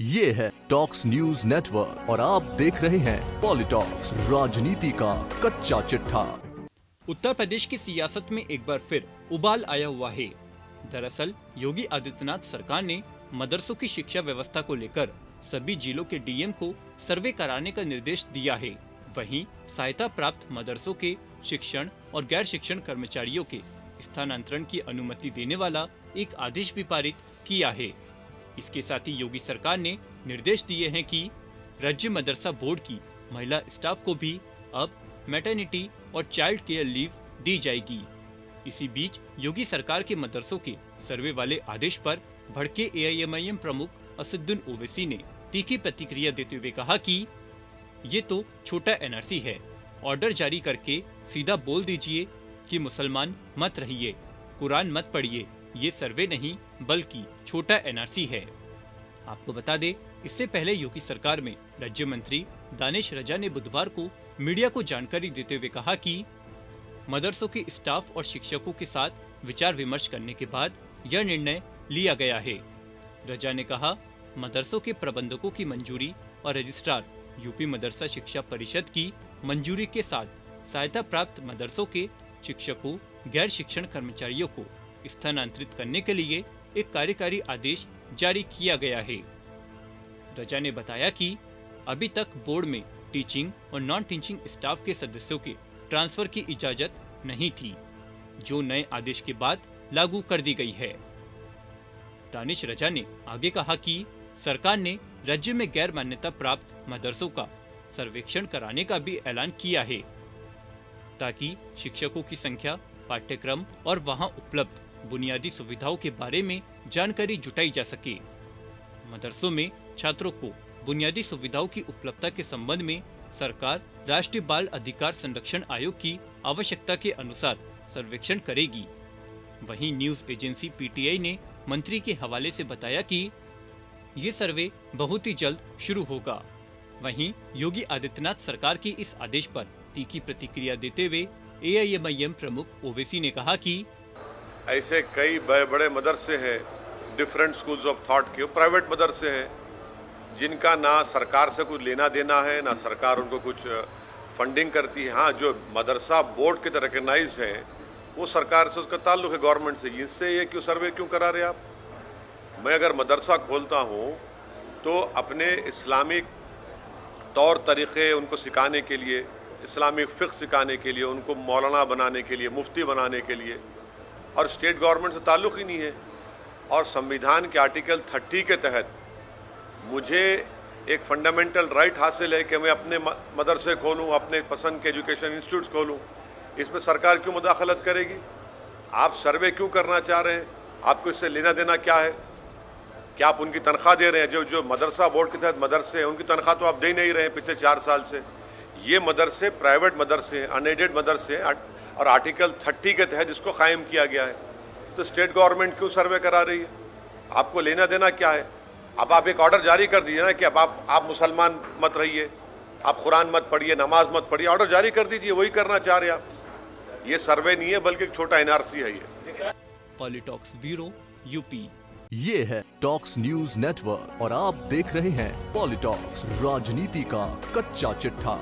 ये है talks news network और आप देख रहे हैं पॉलिटॉक्स, राजनीति का कच्चा चिट्ठा। उत्तर प्रदेश की सियासत में एक बार फिर उबाल आया हुआ है। दरअसल योगी आदित्यनाथ सरकार ने मदरसों की शिक्षा व्यवस्था को लेकर सभी जिलों के डीएम को सर्वे कराने का निर्देश दिया है। वहीं सहायता प्राप्त मदरसों के शिक्षण और गैर शिक्षण कर्मचारियों के स्थानांतरण की अनुमति देने वाला एक आदेश भी पारित किया है। इसके साथ ही योगी सरकार ने निर्देश दिए हैं कि राज्य मदरसा बोर्ड की महिला स्टाफ को भी अब मैटरनिटी और चाइल्ड केयर लीव दी जाएगी। इसी बीच योगी सरकार के मदरसों के सर्वे वाले आदेश पर भड़के एआईएमआईएम प्रमुख असदुद्दीन ओवैसी ने तीखी प्रतिक्रिया देते हुए कहा कि ये तो छोटा एनआरसी है। ऑर्डर जारी करके सीधा बोल दीजिए कि मुसलमान मत रहिए, कुरान मत पढ़िए। ये सर्वे नहीं बल्कि छोटा एनआरसी है। आपको बता दें, इससे पहले योगी सरकार में राज्य मंत्री दानिश रजा ने बुधवार को मीडिया को जानकारी देते हुए कहा कि मदरसों के स्टाफ और शिक्षकों के साथ विचार विमर्श करने के बाद यह निर्णय लिया गया है। रजा ने कहा, मदरसों के प्रबंधकों की मंजूरी और रजिस्ट्रार यूपी मदरसा शिक्षा परिषद की मंजूरी के साथ सहायता प्राप्त मदरसों के शिक्षकों, गैर शिक्षण कर्मचारियों को स्थानांतरित करने के लिए एक कार्यकारी आदेश जारी किया गया है। रजा ने बताया कि अभी तक बोर्ड में टीचिंग और नॉन टीचिंग स्टाफ के सदस्यों के ट्रांसफर की इजाजत नहीं थी, जो नए आदेश के बाद लागू कर दी गई है। दानिश रजा ने आगे कहा कि सरकार ने राज्य में गैर मान्यता प्राप्त मदरसों का सर्वेक्षण कराने का भी ऐलान किया है, ताकि शिक्षकों की संख्या, पाठ्यक्रम और वहां उपलब्ध बुनियादी सुविधाओं के बारे में जानकारी जुटाई जा सके। मदरसों में छात्रों को बुनियादी सुविधाओं की उपलब्धता के संबंध में सरकार राष्ट्रीय बाल अधिकार संरक्षण आयोग की आवश्यकता के अनुसार सर्वेक्षण करेगी। वहीं न्यूज एजेंसी पीटीआई ने मंत्री के हवाले से बताया कि ये सर्वे बहुत ही जल्द शुरू होगा। वहीं योगी आदित्यनाथ सरकार की इस आदेश पर तीखी प्रतिक्रिया देते हुए एआईएमआईएम प्रमुख ओवैसी ने कहा कि ऐसे कई बड़े मदरसे हैं, डिफरेंट स्कूल्स ऑफ थॉट के प्राइवेट मदरसे हैं, जिनका ना सरकार से कुछ लेना देना है, ना सरकार उनको कुछ फंडिंग करती है। हाँ, जो मदरसा बोर्ड के तरह रिकग्नाइज्ड हैं, वो सरकार से उसका ताल्लुक है, गवर्नमेंट से। इससे ये क्यों सर्वे क्यों करा रहे आप? मैं अगर मदरसा खोलता हूँ तो अपने इस्लामिक तौर तरीक़े उनको सिखाने के लिए, इस्लामिक फ़िक़्ह सिखाने के लिए, उनको मौलाना बनाने के लिए, मुफ्ती बनाने के लिए, और स्टेट गवर्नमेंट से ताल्लुक़ ही नहीं है। और संविधान के आर्टिकल 30 के तहत मुझे एक फंडामेंटल राइट हासिल है कि मैं अपने मदरसे खोलूँ, अपने पसंद के एजुकेशन इंस्टीट्यूट्स खोलूँ। इसमें सरकार क्यों मुदाखलत करेगी? आप सर्वे क्यों करना चाह रहे हैं? आपको इससे लेना देना क्या है? क्या आप उनकी तनख्वाह दे रहे हैं? जो मदरसा बोर्ड के तहत मदरसे हैं, उनकी तनख्वाह तो आप दे नहीं रहे हैं पिछले 4 साल से। ये मदरसे प्राइवेट मदरसे हैं, अनएडेड मदरसे हैं, और आर्टिकल 30 के तहत इसको कायम किया गया है। तो स्टेट गवर्नमेंट क्यों सर्वे करा रही है? आपको लेना देना क्या है? अब आप एक ऑर्डर जारी कर दीजिए ना कि अब आप मुसलमान मत रहिए, आप कुरान मत पढ़िए, नमाज मत पढ़िए। ऑर्डर जारी कर दीजिए, वही करना चाह रहे आप। ये सर्वे नहीं है बल्कि एक छोटा एनआरसी है ये। PoliTalks bureau UP. ये है टॉक्स न्यूज नेटवर्क और आप देख रहे हैं पॉलिटॉक्स, राजनीति का कच्चा चिट्ठा।